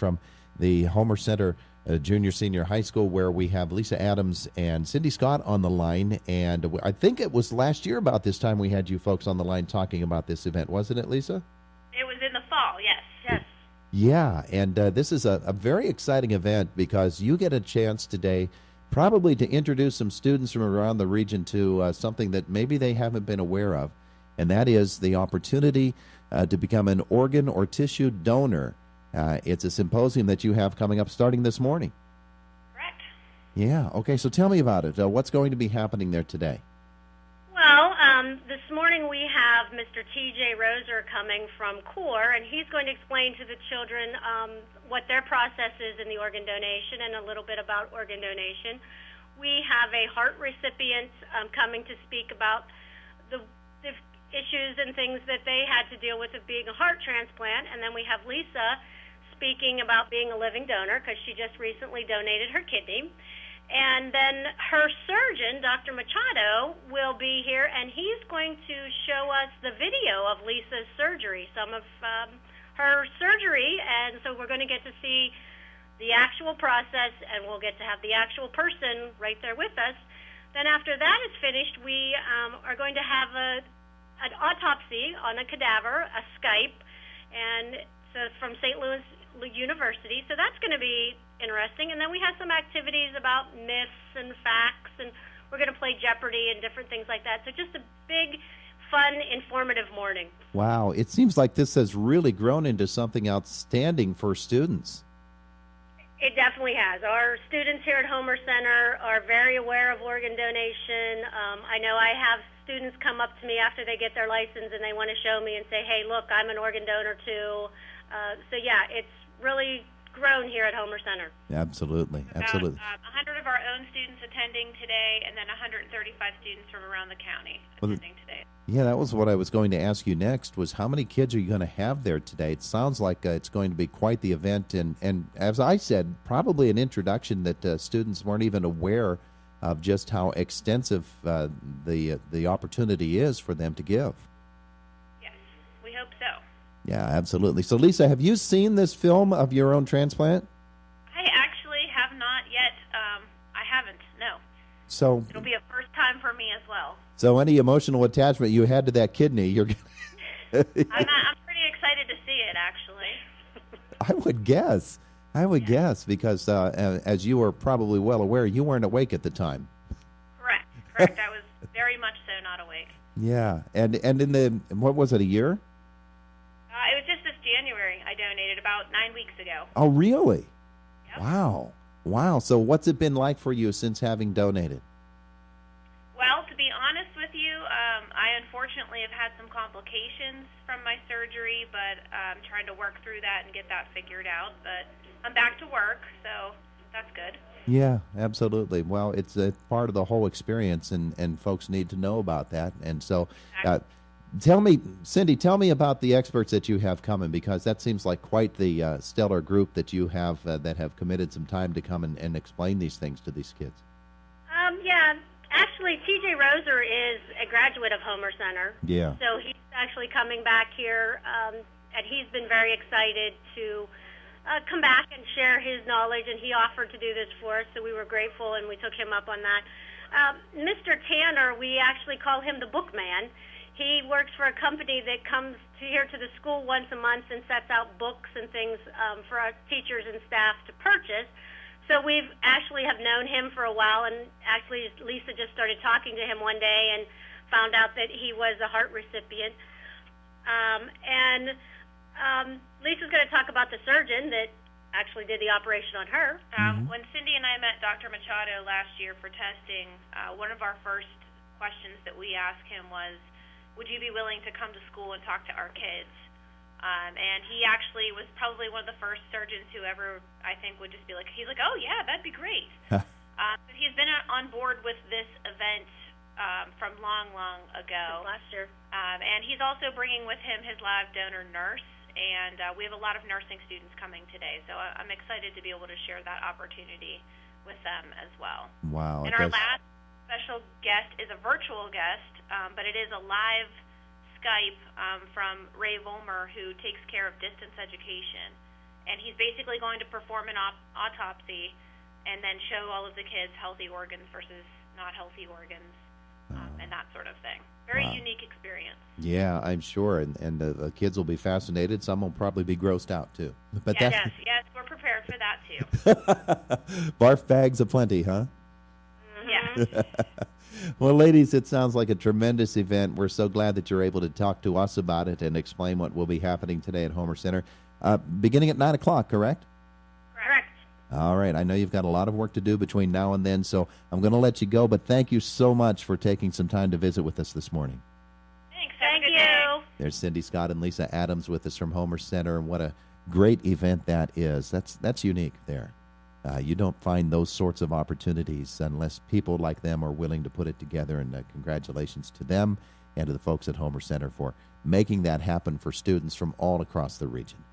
from the Homer Center Junior Senior High School, where we have Lisa Adams and Cindy Scott on the line. And I think it was last year about this time we had you folks on the line talking about this event, wasn't it, Lisa? It was in the fall, yes. Yeah, and this is a very exciting event because you get a chance today probably to introduce some students from around the region to something that maybe they haven't been aware of, and that is the opportunity to become an organ or tissue donor. It's a symposium that you have coming up starting this morning. Correct. Yeah, okay, so tell me about it. What's going to be happening there today? Well, this morning we have Mr. T.J. Roser coming from CORE, and he's going to explain to the children what their process is in the organ donation and a little bit about organ donation. We have a heart recipient coming to speak about the issues and things that they had to deal with being a heart transplant, and then we have Lisa speaking about being a living donor because she just recently donated her kidney. And then her surgeon, Dr. Machado, will be here, and he's going to show us the video of Lisa's surgery, some of her surgery, and so we're going to get to see the actual process, and we'll get to have the actual person right there with us. Then after that is finished, we are going to have an autopsy on a cadaver, a Skype, and so from St. Louis University, so that's going to be interesting. And then we have some activities about myths and facts, and we're going to play Jeopardy and different things like that. So just a big, fun, informative morning. Wow, it seems like this has really grown into something outstanding for students. It definitely has. Our students here at Homer Center are very aware of organ donation. I know I have students come up to me after they get their license and they want to show me and say, hey, look, I'm an organ donor too. So yeah, it's really grown here at Homer Center. Absolutely, absolutely. About 100 of our own students attending today, and then 135 students from around the county attending today. Yeah, that was what I was going to ask you next, was how many kids are you going to have there today? It sounds like it's going to be quite the event, and as I said, probably an introduction that students weren't even aware of just how extensive the opportunity is for them to give. Yes, we hope so. Yeah, absolutely. So, Lisa, have you seen this film of your own transplant? I actually have not yet. I haven't, no. So it'll be a first time for me as well. So any emotional attachment you had to that kidney, you're I'm pretty excited to see it, actually. I would guess. Guess, because as you are probably well aware, you weren't awake at the time. Correct. I was very much so not awake. Yeah, and in the, what was it, a year? It was just this January. I donated about 9 weeks ago. Oh, really? Yep. Wow. So what's it been like for you since having donated? Well, to be honest with you, I unfortunately have had some complications from my surgery, but I'm trying to work through that and get that figured out. But I'm back to work, so that's good. Yeah, absolutely. Well, it's a part of the whole experience, and folks need to know about that. And so Cindy, tell me about the experts that you have coming, because that seems like quite the stellar group that you have that have committed some time to come and explain these things to these kids. Yeah, actually, T.J. Roser is a graduate of Homer Center. Yeah. So he's actually coming back here, and he's been very excited to come back and share his knowledge, and he offered to do this for us, so we were grateful, and we took him up on that. Mr. Tanner, we actually call him the bookman. He works for a company that comes here to the school once a month and sets out books and things for our teachers and staff to purchase. So we've actually have known him for a while, and actually Lisa just started talking to him one day and found out that he was a heart recipient. Lisa's going to talk about the surgeon that actually did the operation on her. When Cindy and I met Dr. Machado last year for testing, one of our first questions that we asked him was, would you be willing to come to school and talk to our kids? And he actually was probably one of the first surgeons who ever, I think, would just be like, he's like, oh, yeah, that'd be great. He's been on board with this event from long, long ago. Last year. And he's also bringing with him his live donor nurse, and we have a lot of nursing students coming today. So I'm excited to be able to share that opportunity with them as well. Wow. And our last special guest is a virtual guest, but it is a live Skype from Ray Volmer, who takes care of distance education. and he's basically going to perform an autopsy and then show all of the kids healthy organs versus not healthy organs, and that sort of thing. Very unique experience. Yeah, I'm sure, and the kids will be fascinated. Some will probably be grossed out, too. But yes, we're prepared for that, too. Barf bags aplenty, huh? Yeah. Well, ladies, it sounds like a tremendous event. We're so glad that you're able to talk to us about it and explain what will be happening today at Homer Center. Beginning at 9 o'clock, correct? Correct. All right. I know you've got a lot of work to do between now and then, so I'm going to let you go, but thank you so much for taking some time to visit with us this morning. Thanks. Thank you. There's Cindy Scott and Lisa Adams with us from Homer Center, and what a great event that is. That's unique there. You don't find those sorts of opportunities unless people like them are willing to put it together, and congratulations to them and to the folks at Homer Center for making that happen for students from all across the region.